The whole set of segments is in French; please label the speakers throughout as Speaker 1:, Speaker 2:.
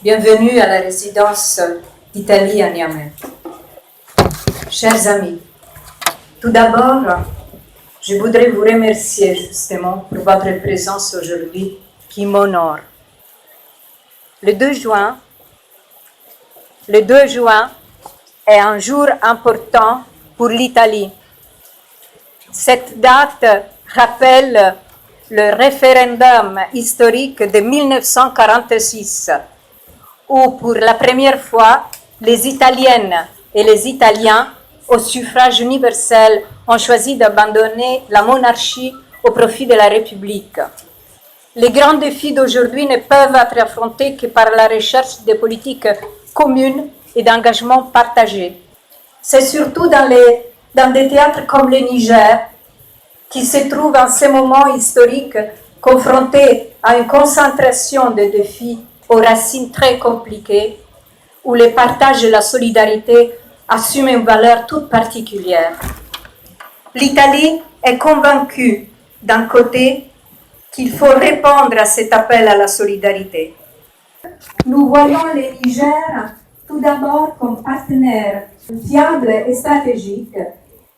Speaker 1: Bienvenue à la résidence d'Italie à Niamey. Chers amis, tout d'abord, je voudrais vous remercier justement pour votre présence aujourd'hui qui m'honore. Le 2 juin est un jour important pour l'Italie. Cette date rappelle le référendum historique de 1946, où pour la première fois, les Italiennes et les Italiens, au suffrage universel, ont choisi d'abandonner la monarchie au profit de la République. Les grands défis d'aujourd'hui ne peuvent être affrontés que par la recherche de politiques communes et d'engagements partagés. C'est surtout dans des théâtres comme le Niger, qui se trouve en ce moment historique confronté à une concentration de défis aux racines très compliquées, où le partage et la solidarité assument une valeur toute particulière. L'Italie est convaincue, d'un côté, qu'il faut répondre à cet appel à la solidarité. Nous voyons le Niger tout d'abord comme partenaire fiable et stratégique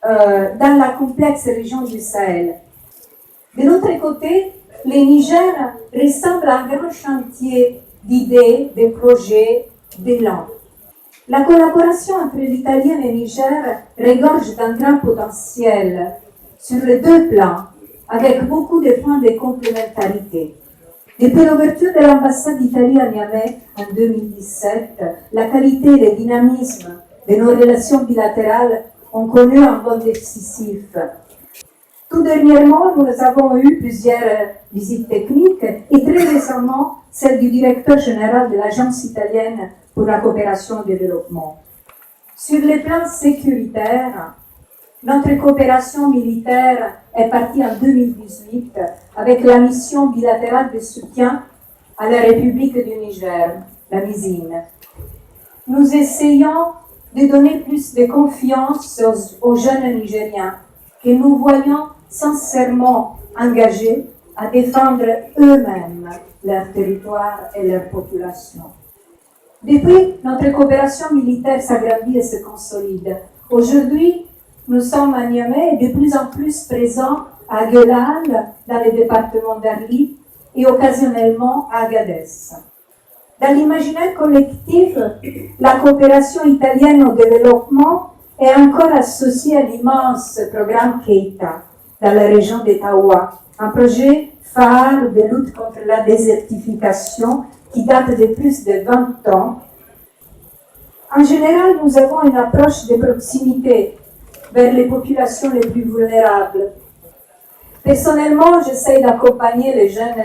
Speaker 1: dans la complexe région du Sahel. De l'autre côté, le Niger ressemble à un grand chantier d'idées, de projets, d'élan. La collaboration entre l'Italie et le Niger regorge d'un grand potentiel sur les deux plans, avec beaucoup de points de complémentarité. Depuis l'ouverture de l'ambassade d'Italie à Niamey en 2017, la qualité et le dynamisme de nos relations bilatérales ont connu un bond décisif. Tout dernièrement, nous avons eu plusieurs visites techniques et très récemment celle du directeur général de l'Agence italienne pour la coopération et le développement. Sur le plan sécuritaire, notre coopération militaire est partie en 2018 avec la mission bilatérale de soutien à la République du Niger, la MISIN. Nous essayons de donner plus de confiance aux jeunes Nigériens que nous voyons sincèrement engagés à défendre eux-mêmes leur territoire et leur population. Depuis, notre coopération militaire s'agrandit et se consolide. Aujourd'hui, nous sommes à Niamey et de plus en plus présents à Guelal, dans le département d'Arlit, et occasionnellement à Agadez. Dans l'imaginaire collectif, la coopération italienne au développement est encore associée à l'immense programme Keita dans la région de Tawa, un projet phare de lutte contre la désertification qui date de plus de 20 ans. En général, nous avons une approche de proximité vers les populations les plus vulnérables. Personnellement, j'essaie d'accompagner les jeunes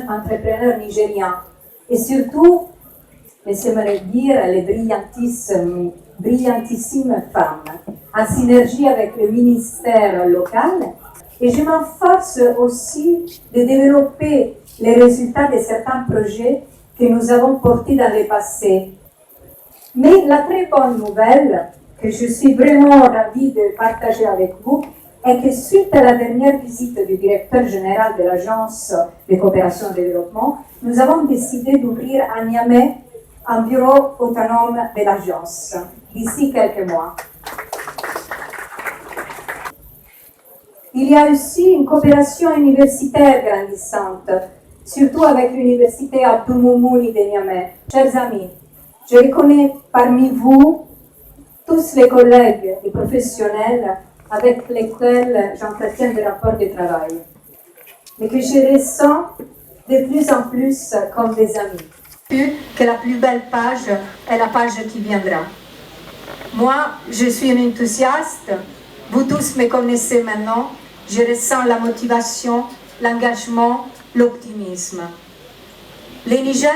Speaker 1: entrepreneurs nigériens et surtout, laissez-moi le dire, les brillantissimes femmes, en synergie avec le ministère local. Et je m'efforce aussi de développer les résultats de certains projets que nous avons portés dans le passé. Mais la très bonne nouvelle, que je suis vraiment ravie de partager avec vous, est que suite à la dernière visite du directeur général de l'Agence de coopération et de développement, nous avons décidé d'ouvrir à Niamey un bureau autonome de l'Agence d'ici quelques mois. Il y a aussi une coopération universitaire grandissante, surtout avec l'université Abdou Moumouni de Niamey. Chers amis, je reconnais parmi vous tous les collègues et professionnels avec lesquels j'entretiens des rapports de travail, mais que je ressens de plus en plus comme des amis. Que la plus belle page est la page qui viendra. Moi, je suis une enthousiaste, vous tous me connaissez maintenant, je ressens la motivation, l'engagement, l'optimisme. Le Niger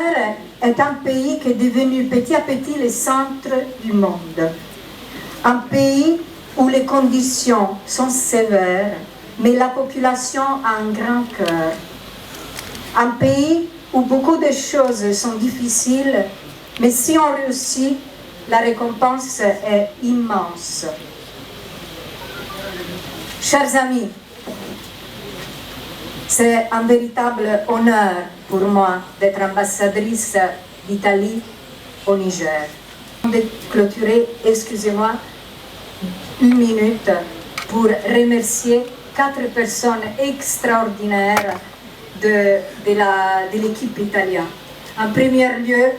Speaker 1: est un pays qui est devenu petit à petit le centre du monde. Un pays où les conditions sont sévères, mais la population a un grand cœur. Un pays où beaucoup de choses sont difficiles, mais si on réussit, la récompense est immense. Chers amis, C'est un véritable honneur pour moi d'être ambassadrice d'Italie au Niger. De clôturer, excusez-moi, une minute pour remercier 4 personnes extraordinaires de l'équipe italienne. En premier lieu,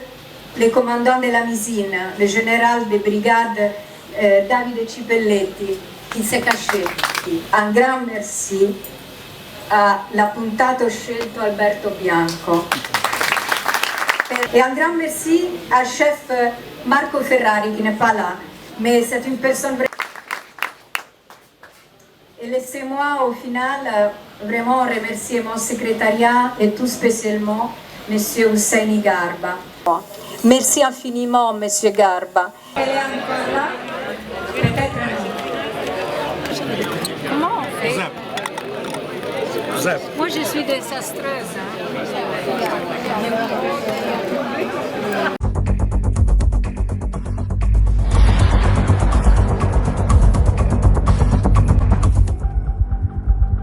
Speaker 1: le commandant de la Misine, le général de brigade Davide Cipelletti, qui s'est caché. Un grand merci à l'appuntato scelto Alberto Bianco. Et un grand merci à chef Marco Ferrari qui n'est pas là, mais c'est une personne vraiment. Et laissez-moi au final vraiment remercier mon secrétariat et tout spécialement M. Husseini Garba. Merci infiniment, M. Garba. Elle est encore là? Peut-être non.
Speaker 2: Comment on fait?
Speaker 3: Joseph.
Speaker 2: Moi, je suis désastreuse. Hein.